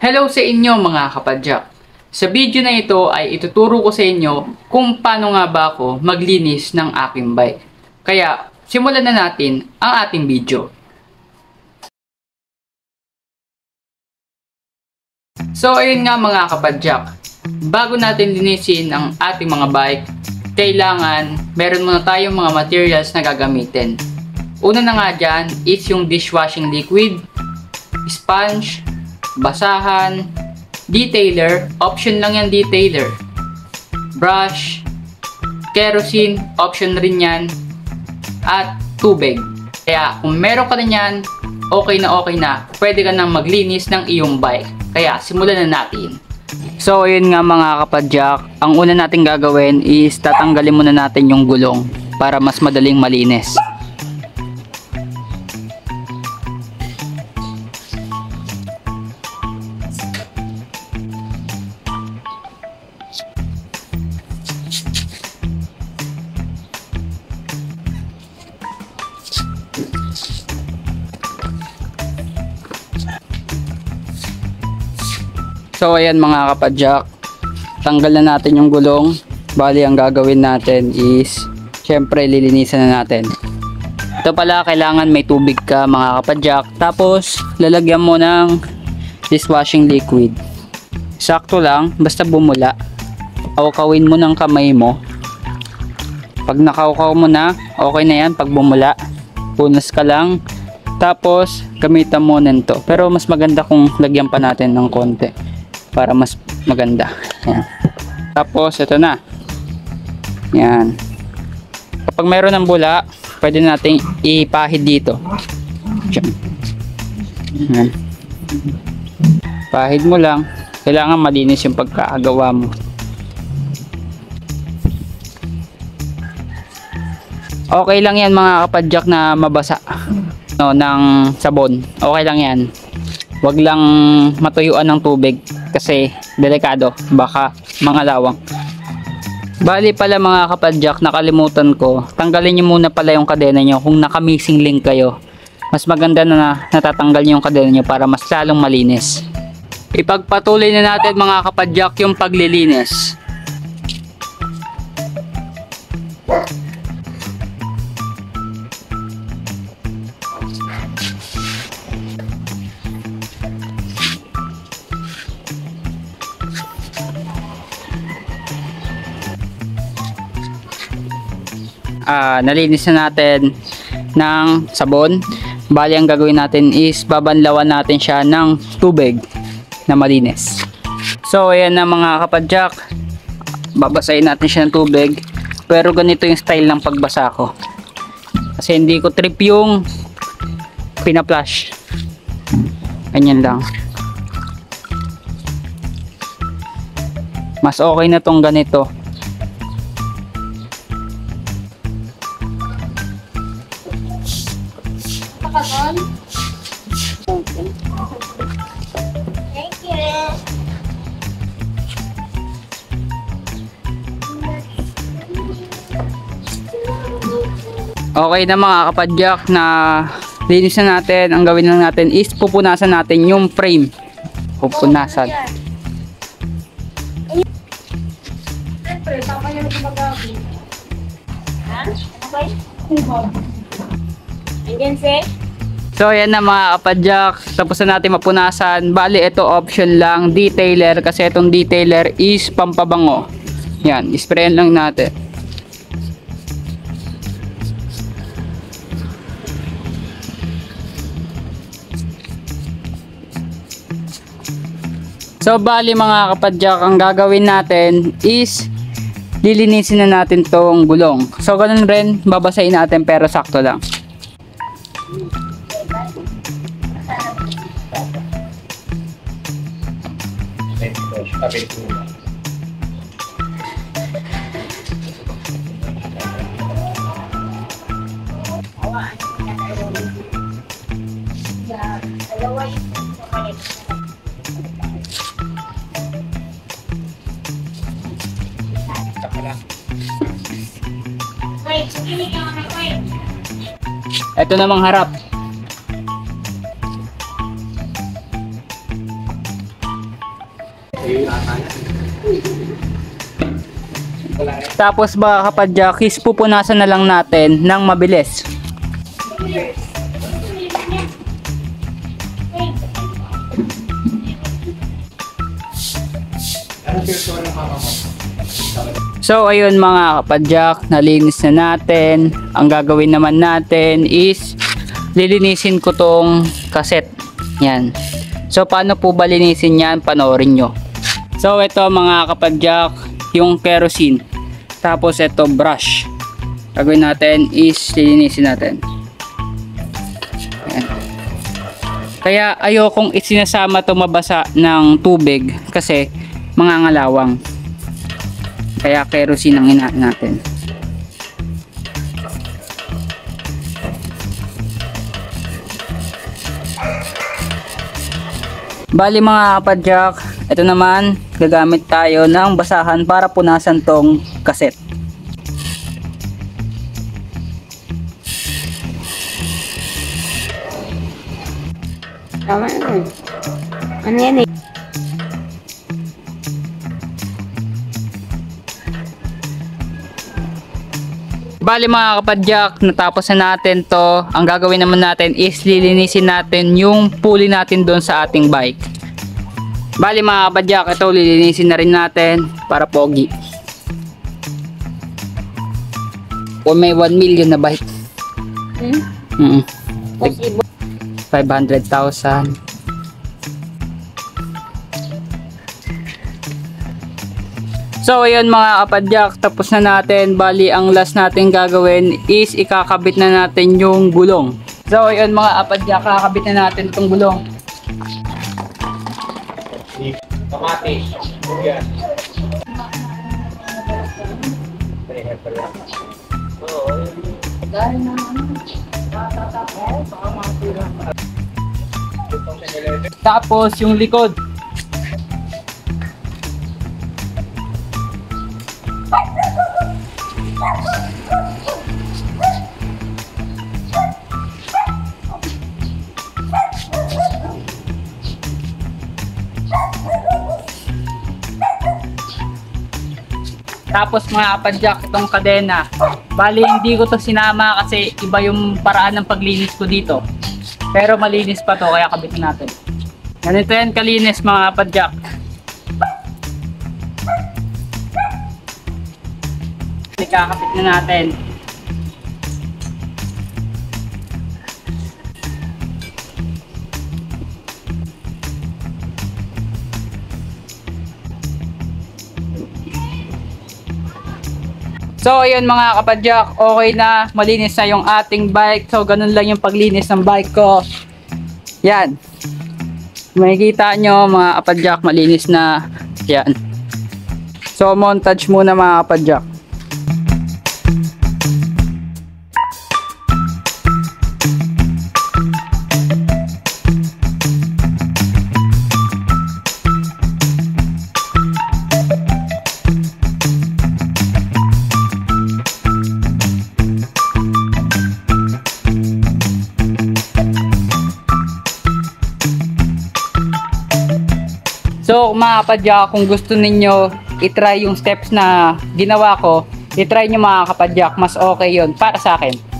Hello sa inyo mga kapadyak. Sa video na ito ay ituturo ko sa inyo kung paano nga ba ako maglinis ng aking bike. Kaya simulan na natin ang ating video. So ayun nga mga kapadyak, bago natin linisin ang ating mga bike, kailangan meron muna tayong mga materials na gagamitin. Una na nga dyan is yung dishwashing liquid, sponge, basahan, detailer, option lang yan detailer, brush, kerosene, option rin yan, at tubig. Kaya kung meron ka na yan, okay na, pwede ka nang maglinis ng iyong bike. Kaya simulan na natin. So ayun nga mga kapadyak, ang una natin gagawin is tatanggalin muna natin yung gulong para mas madaling malinis. So ayan mga kapadyak, tanggal na natin yung gulong. Bali ang gagawin natin is syempre lilinisan na natin. Ito pala, kailangan may tubig ka mga kapadyak, tapos lalagyan mo ng dishwashing liquid. Sakto lang, basta bumula. Kawkawin mo ng kamay mo. Pag nakawkaw mo na, okay na yan. Pag bumula, punas ka lang, tapos gamitan mo nito. Pero mas maganda kung lagyan pa natin ng konti para mas maganda. Yan. Tapos ito na. Yan. Kapag mayroon ng bula, pwede nating ipahid dito. Yan. Pahid mo lang. Kailangan malinis yung pagkakagawa mo. Okay lang yan mga kapadyak na mabasa ng sabon. Okay lang yan. Wag lang matuyuan ng tubig kasi delikado, baka mangalawang. Bali pala mga kapadyak, nakalimutan ko, tanggalin nyo muna pala yung kadena nyo kung naka-missing link kayo. Mas maganda na natatanggal nyo yung kadena nyo para mas lalong malinis. Ipagpatuloy na natin mga kapadyak yung paglilinis. Nalinis na natin ng sabon. Bali ang gagawin natin is babanlawan natin siya ng tubig na malinis. So ayan na mga kapadyak, babasahin natin siya ng tubig. Pero ganito yung style ng pagbasa ko, kasi hindi ko trip yung pina-flush. Ganyan lang. Mas okay na tong ganito. Thank you. Okay na mga kapadyak, na linis na natin. Ang gawin lang natin is pupunasan natin yung frame. Pupunasan. Siyempre, tama yan ang magabi. Ha? Okay? Andyan, sir? So ayan na mga kapadyak, tapos na natin mapunasan. Bali ito option lang, detailer, kasi itong detailer is pampabango. Yan, isprayan lang natin. So bali mga kapadyak, ang gagawin natin is lilinisin na natin tong gulong. So ganun rin, babasahin natin pero sakto lang. Ito namang harap. Tapos mga kapadyak, is pupunasan na lang natin ng mabilis. So ayun mga kapadyak, nalinis na natin. Ang gagawin naman natin is lilinisin ko tong kaset. Yan. So paano po ba linisin yan? Panoorin nyo. So ito mga kapadyak, yung kerosene. Tapos ito brush. Gagawin natin is lilinisin natin. Yan. Kaya ayokong isinasama to mabasa ng tubig kasi mangangalawang. Kaya kerosene ang hinaan natin. Bali mga kapadyak, ito naman gagamit tayo ng basahan para punasan tong kaset. Tama na. Ano yan eh? Bali mga kapadyak, natapos na natin to. Ang gagawin naman natin is lilinisin natin yung pulley natin doon sa ating bike. Bali mga kapadyak, ito lilinisin na rin natin para pogi. Kung may 1 million na bike. Possible. 500,000. So ayun mga kapadyak, tapos na natin. Bali ang last natin gagawin is ikakabit na natin yung gulong. So ayun mga kapadyak, kakabit na natin itong gulong. Kamatis. Yan. Tapos yung likod. Tapos mga kapadyak, itong kadena. Bali hindi ko to sinama kasi iba yung paraan ng paglinis ko dito. Pero malinis pa to kaya kabitin natin. Ganito yan kalinis mga kapadyak. Ikakabit na natin. So ayun mga kapadyak, okay na, malinis na yung ating bike. So ganun lang yung paglinis ng bike ko. Yan. Makikita nyo mga kapadyak, malinis na. Yan. So montage muna mga kapadyak. So mga kapadyak, kung gusto ninyo itry yung steps na ginawa ko, itry nyo mga kapadyak, mas okay yun para sa akin.